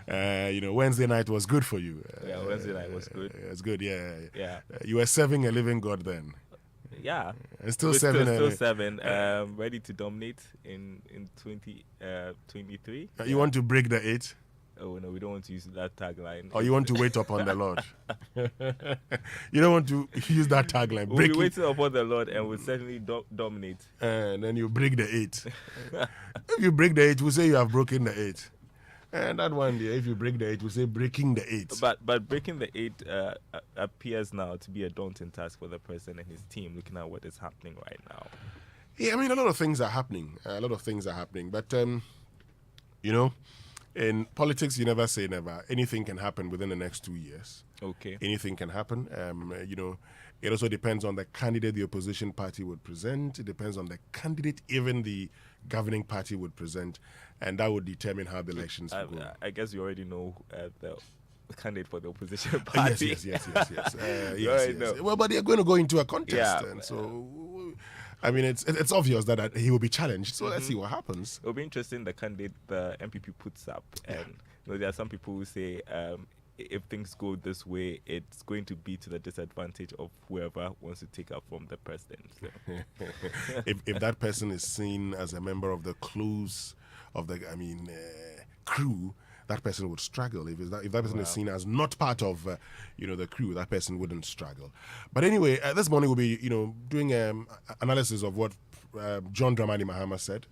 Wednesday night was good for you. Yeah, Wednesday night was good. It was good, yeah. Yeah. You were serving a living God then. Yeah. And still We're serving. still 7. Ready to dominate in 2023. You want to break the 8? Oh no, we don't want to use that tagline. Or you want to wait upon the Lord? You don't want to use that tagline. We'll be waiting upon the Lord and we'll certainly dominate. And then you break the 8. If you break the 8, we'll say you have broken the 8. And that one day, if you break the 8, we'll say breaking the 8. But breaking the 8 appears now to be a daunting task for the president and his team, looking at what is happening right now. Yeah, I mean, a lot of things are happening. But, in politics, you never say never. Anything can happen within the next 2 years. Okay. Anything can happen. It also depends on the candidate the opposition party would present. It depends on the candidate even the governing party would present. And that would determine how the elections will go. I guess you already know the candidate for the opposition party. Yes. Well, but they're going to go into a contest. Yeah. And so, I mean, it's obvious that he will be challenged. So let's see what happens. It'll be interesting the candidate the MPP puts up. And there are some people who say if things go this way, it's going to be to the disadvantage of whoever wants to take up from the president. So. if that person is seen as a member of the crew, that person would struggle. If that person is seen as not part of, the crew, that person wouldn't struggle. But anyway, this morning we'll be, doing analysis of what John Dramani Mahama said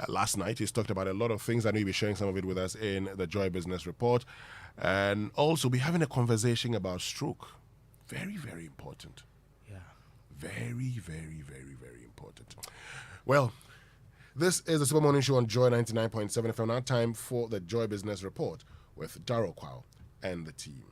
last night. He's talked about a lot of things, and he'll be sharing some of it with us in the Joy Business Report. And also be having a conversation about stroke. Very, very important. Yeah. Very, very, very, very important. Well, this is the Super Morning Show on Joy 99.7 FM. Now time for the Joy Business Report with Acquah and the team.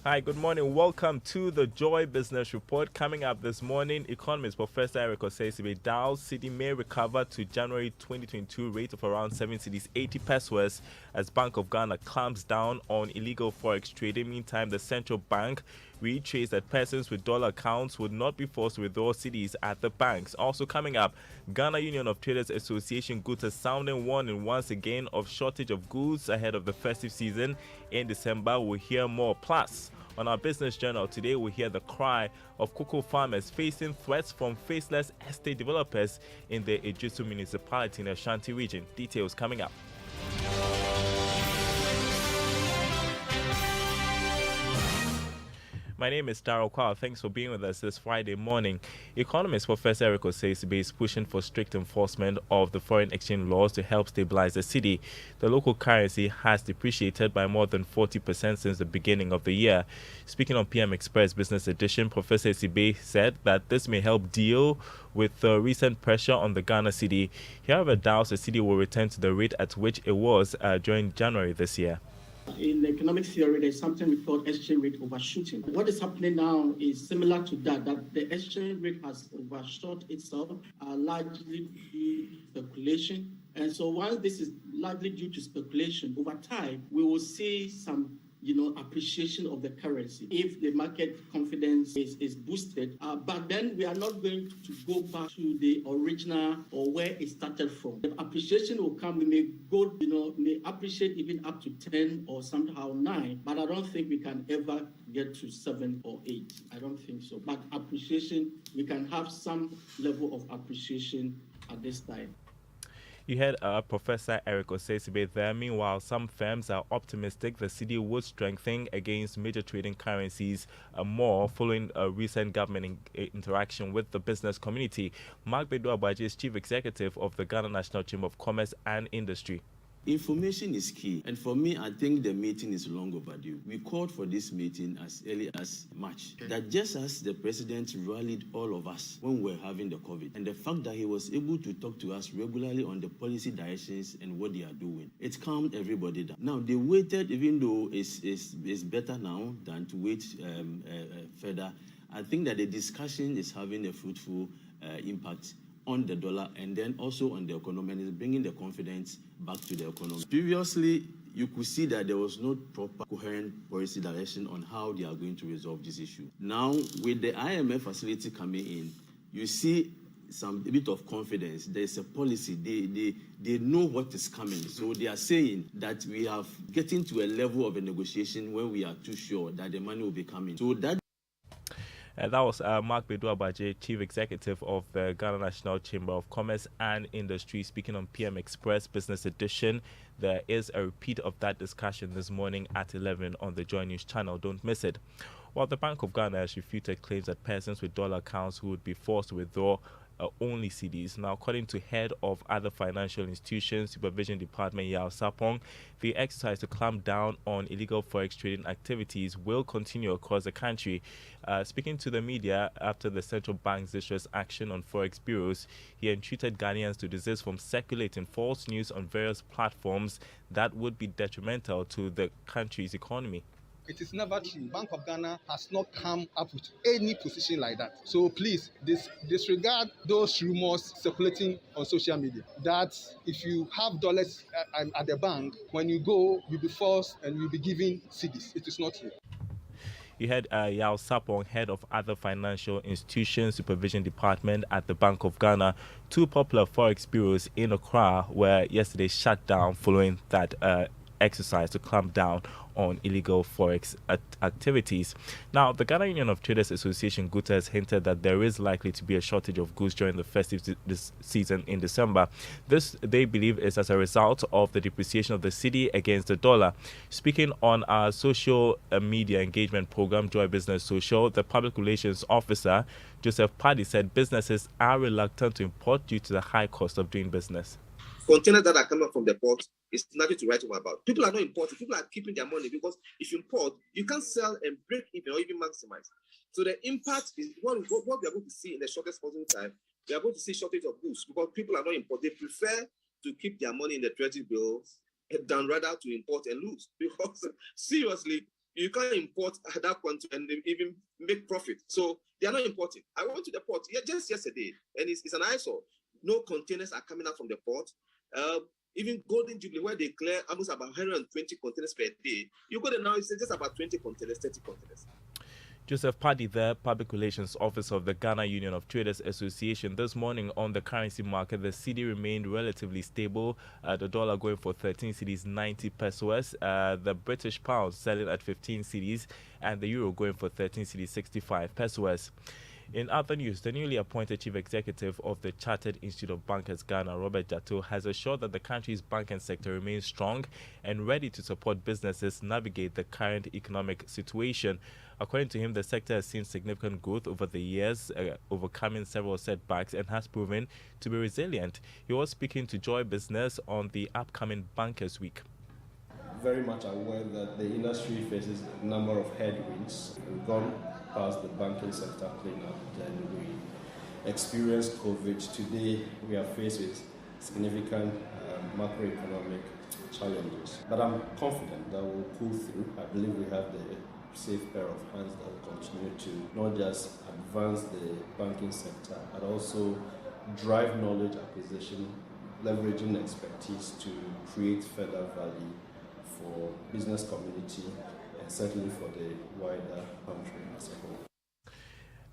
Hi, good morning. Welcome to the Joy Business Report. Coming up this morning, economist Professor Eric says the Dow City may recover to January 2022 rate of around 7 cedis 80 pesos as Bank of Ghana clamps down on illegal forex trading. Meantime, the central bank reiterates that persons with dollar accounts would not be forced to withdraw cedis at the banks. Also coming up, Ghana Union of Traders Association goods are sounding warning once again of shortage of goods ahead of the festive season in December. We'll hear more. Plus, on our business journal today, we hear the cry of cocoa farmers facing threats from faceless estate developers in the Ejisu municipality in the Ashanti region. Details coming up. My name is Acquah. Thanks for being with us this Friday morning. Economist Professor Eric Oseibe is pushing for strict enforcement of the foreign exchange laws to help stabilize the city. The local currency has depreciated by more than 40% since the beginning of the year. Speaking on PM Express Business Edition, Professor Oseibe said that this may help deal with the recent pressure on the Ghana cedi. He, however, doubts the cedi will return to the rate at which it was during January this year. In economic theory, there's something we call exchange rate overshooting. What is happening now is similar to that the exchange rate has overshot itself, largely due to speculation. And so once this is largely due to speculation, over time, we will see some appreciation of the currency if the market confidence is boosted. But then we are not going to go back to the original or where it started from. The appreciation will come. We may go, may appreciate even up to 10 or somehow 9, but I don't think we can ever get to 7 or 8. I don't think so. But appreciation, we can have some level of appreciation at this time. You heard Professor Eric Oseibe there. Meanwhile, some firms are optimistic the cedi would strengthen against major trading currencies more following a recent government interaction with the business community. Owusu-Aboagye is Chief Executive of the Ghana National Chamber of Commerce and Industry. Information is key, and for me, I think the meeting is long overdue. We called for this meeting as early as March. That just as the president rallied all of us when we were having the COVID, and the fact that he was able to talk to us regularly on the policy directions and what they are doing, it calmed everybody down. Now, they waited, even though it's better now than to wait further. I think that the discussion is having a fruitful impact on the dollar and then also on the economy, and is bringing the confidence back to the economy. Previously, you could see that there was no proper coherent policy direction on how they are going to resolve this issue. Now, with the IMF facility coming in, you see a bit of confidence. There's a policy. They know what is coming. So they are saying that we are getting to a level of a negotiation where we are too sure that the money will be coming. So that was Owusu-Aboagye, Chief Executive of the Ghana National Chamber of Commerce and Industry, speaking on PM Express Business Edition. There is a repeat of that discussion this morning at 11 on the Joy News channel. Don't miss it. While the Bank of Ghana has refuted claims that persons with dollar accounts who would be forced to withdraw only CDs. Now, according to head of other financial institutions supervision department Owusu-Aboagye, the exercise to clamp down on illegal forex trading activities will continue across the country. Speaking to the media after the central bank's distress action on forex bureaus, he entreated Ghanaians to desist from circulating false news on various platforms that would be detrimental to the country's economy. It is never true. Bank of Ghana has not come up with any position like that. So please disregard those rumors circulating on social media that if you have dollars at the bank, when you go, you'll be forced and you'll be given cedis. It is not true. You had Owusu-Aboagye, head of other financial institutions supervision department at the Bank of Ghana. Two popular forex bureaus in Acquah were yesterday shut down following that exercise to clamp down on illegal forex activities. Now, the Ghana Union of Traders Association GUTA has hinted that there is likely to be a shortage of goods during the festive season in December. This, they believe, is as a result of the depreciation of the cedi against the dollar. Speaking on our social media engagement program, Joy Business Social, the public relations officer, Joseph Paddy, said businesses are reluctant to import due to the high cost of doing business. Containers that are coming from the port, it's nothing to write home about. People are not importing. People are keeping their money because if you import, you can't sell and break even or even maximize. So the impact is what we are going to see in the shortest possible time. We are going to see shortage of goods because people are not importing. They prefer to keep their money in the treasury bills than rather to import and lose. Because seriously, you can't import at that quantity and even make profit. So they are not importing. I went to the port just yesterday, and it's an eyesore. No containers are coming out from the port. Even Golden Jubilee, where they clear almost about 120 containers per day, you go there now, it's just about 20 containers, 30 containers. Joseph Paddy, the public relations officer of the Ghana Union of Traders Association. This morning on the currency market, the cedi remained relatively stable. The dollar going for 13 cedis, 90 pesos. The British pound selling at 15 cedis, and the euro going for 13 cedis, 65 pesos. In other news, the newly appointed chief executive of the Chartered Institute of Bankers Ghana, Robert Jatto, has assured that the country's banking sector remains strong and ready to support businesses navigate the current economic situation. According to him, the sector has seen significant growth over the years, overcoming several setbacks, and has proven to be resilient. He was speaking to Joy Business on the upcoming Bankers Week. Very much aware that the industry faces a number of headwinds. We've gone past the banking sector cleanup, then we experienced COVID. Today we are faced with significant macroeconomic challenges. But I'm confident that we'll pull through. I believe we have the safe pair of hands that will continue to not just advance the banking sector, but also drive knowledge acquisition, leveraging expertise to create further value for business community and certainly for the wider country as a whole.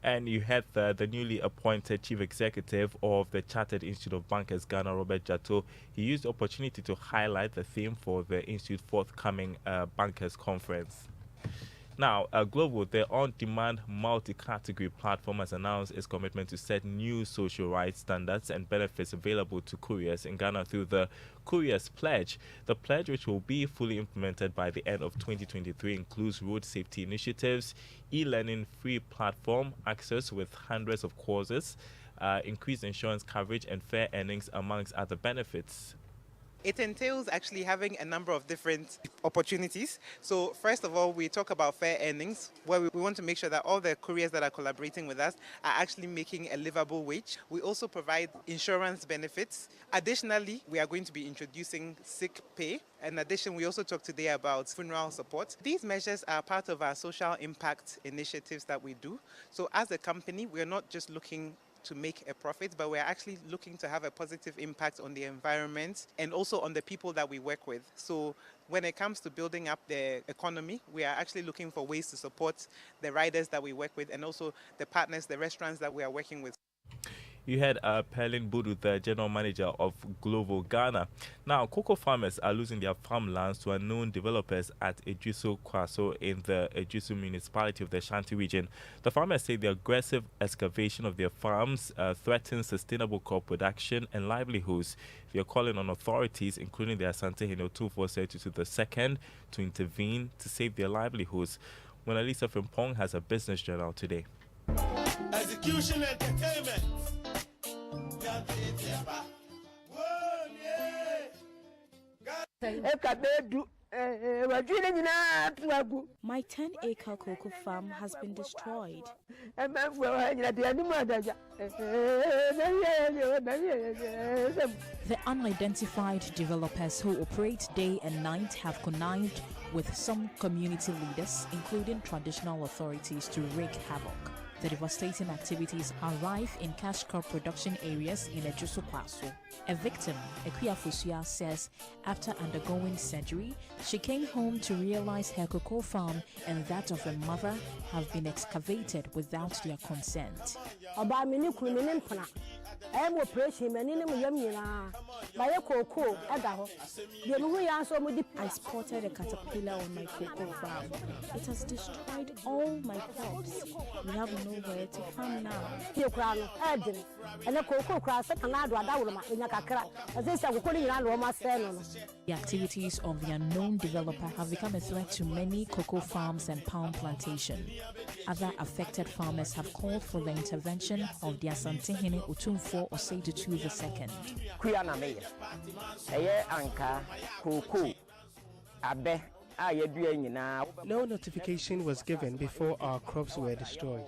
And you had the newly appointed chief executive of the Chartered Institute of Bankers Ghana, Robert Jatto. He used the opportunity to highlight the theme for the Institute's forthcoming Bankers Conference. Now, Global, the on-demand multi-category platform, has announced its commitment to set new social rights standards and benefits available to couriers in Ghana through the Couriers Pledge. The pledge, which will be fully implemented by the end of 2023, includes road safety initiatives, e-learning free platform access with hundreds of courses, increased insurance coverage, and fair earnings, amongst other benefits. It entails actually having a number of different opportunities. So first of all, we talk about fair earnings, where we want to make sure that all the couriers that are collaborating with us are actually making a livable wage. We also provide insurance benefits. Additionally, we are going to be introducing sick pay. In addition, we also talk today about funeral support. These measures are part of our social impact initiatives that we do. So as a company, we are not just looking to make a profit, but we're actually looking to have a positive impact on the environment and also on the people that we work with. So when it comes to building up the economy, we are actually looking for ways to support the riders that we work with and also the partners, the restaurants that we are working with. You had Perlin Budu, the general manager of Global Ghana. Now, cocoa farmers are losing their farmlands to unknown developers at Owusu-Aboagye in the Owusu municipality of the Ashanti region. The farmers say the aggressive excavation of their farms threatens sustainable crop production and livelihoods. They are calling on authorities, including the Asante Otumfuo II, to intervene to save their livelihoods. Mona Lisa Frimpong has a business journal today. Execution Entertainment. My 10-acre cocoa farm has been destroyed. The unidentified developers who operate day and night have connived with some community leaders, including traditional authorities, to wreak havoc. The devastating activities are rife in cash crop production areas in Owusu-Aboagye. A victim, Acquah, says after undergoing surgery, she came home to realize her cocoa farm and that of her mother have been excavated without their consent. I spotted a caterpillar on my cocoa farm. It has destroyed all my crops. We have nowhere to farm now. The activities of the unknown developer have become a threat to many cocoa farms and palm plantations. Other affected farmers have called for the intervention of the Asante Otumfuo II. No notification was given before our crops were destroyed.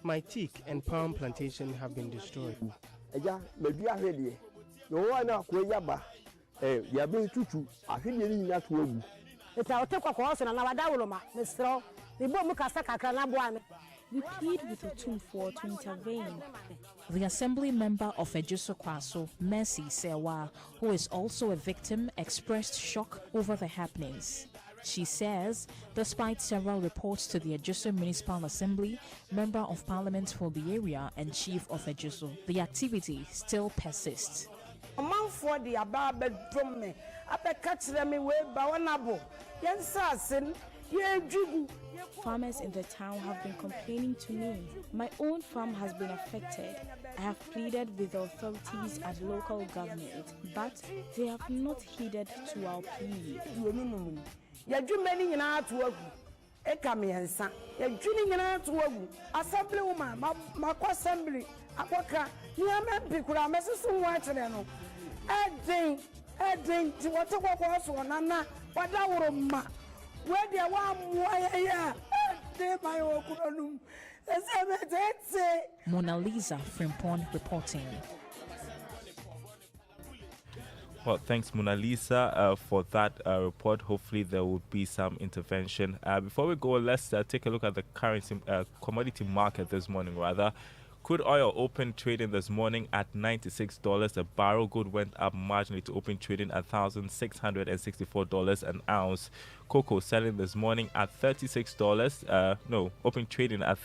My teak and palm plantation have been destroyed. We plead with Otumfuo to intervene. The assembly member of Owusu-Aboagye, Mercy Sewa, who is also a victim, expressed shock over the happenings. She says, despite several reports to the Owusu Municipal Assembly, Member of Parliament for the area and Chief of Owusu, the activity still persists. Farmers in the town have been complaining to me. My own farm has been affected. I have pleaded with the authorities at local government, but they have not heeded to our plea. Assembly woman, Mako Assembly, Acquah, Mona Lisa Frimpong reporting. Well, thanks, Mona Lisa, for that report. Hopefully, there will be some intervention. Before we go, let's take a look at the currency commodity market this morning, rather. Crude oil opened trading this morning at $96 a barrel. Gold went up marginally to open trading at $1,664 an ounce. Cocoa selling this morning at $36. Open trading at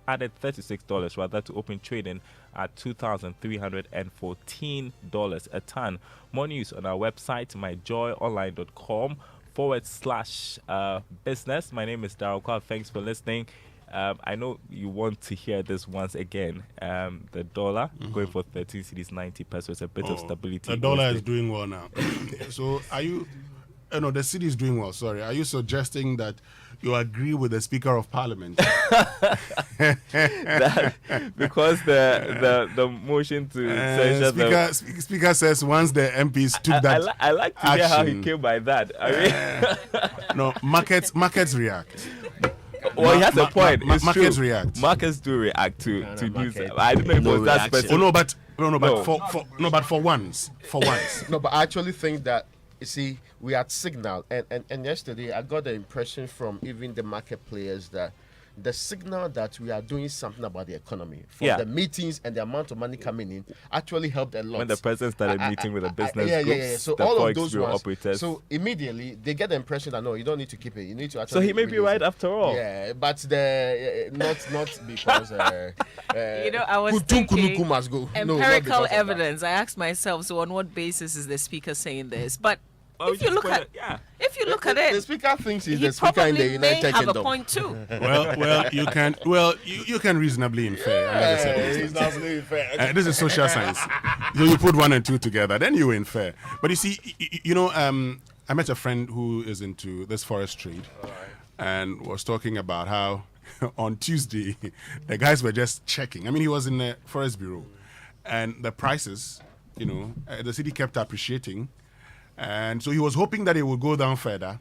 added $36 rather to open trading at $2,314 a ton. More news on our website, myjoyonline.com/business. My name is Acquah. Thanks for listening. I know you want to hear this once again. The dollar going for 13 cedis 90 pesos, a bit of stability. The dollar is doing well now. So are you No, the city is doing well. Sorry. Are you suggesting that you agree with the Speaker of Parliament? Because the motion to censure Speaker says once the MPs took that I like to hear how he came by that. I mean, no, markets react. Well, he has a point. Markets react. Markets do react to news. I don't know if it was that specific. Oh no, but for once. No, but I actually think that, you see, we had signal, and yesterday I got the impression from even the market players that the signal that we are doing something about the economy from the meetings and the amount of money coming in actually helped a lot. When the president started meeting with the business groups, so the all of Forex those Bureau ones, operators. so immediately they get the impression that no, you don't need to keep it. You need to actually. So he may be right after all. Yeah, but the not because I was thinking must go. empirical evidence. I asked myself, so on what basis is the speaker saying this? But if you look at it, the speaker thinks he's the speaker in the United Kingdom. He have a point too. You can reasonably infer. Reasonably infer. This is social science. So you put 1 and 2 together, then you infer. But you see, I met a friend who is into this forest trade, and was talking about how on Tuesday the guys were just checking. I mean, he was in the Forest Bureau, and the prices, the city kept appreciating. And so he was hoping that it would go down further.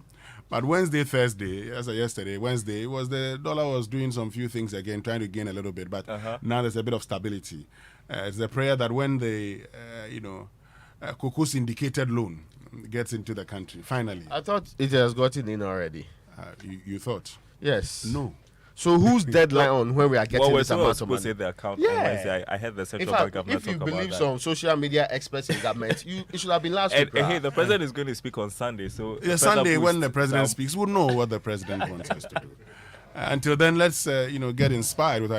But Thursday, as yesterday, Wednesday, the dollar was doing some few things again, trying to gain a little bit. But now there's a bit of stability. It's the prayer that when the, cocoa syndicated loan gets into the country, finally. I thought it has gotten in already. You thought? Yes. No. So whose deadline on when we are getting this amount of money? Say the account on Wednesday. I heard the central bank government talk about that. If you believe some social media experts in government, it should have been last week. Hey, the president is going to speak on Sunday. So Sunday when the president speaks, we'll know what the president wants us to do. Until then, let's get inspired with our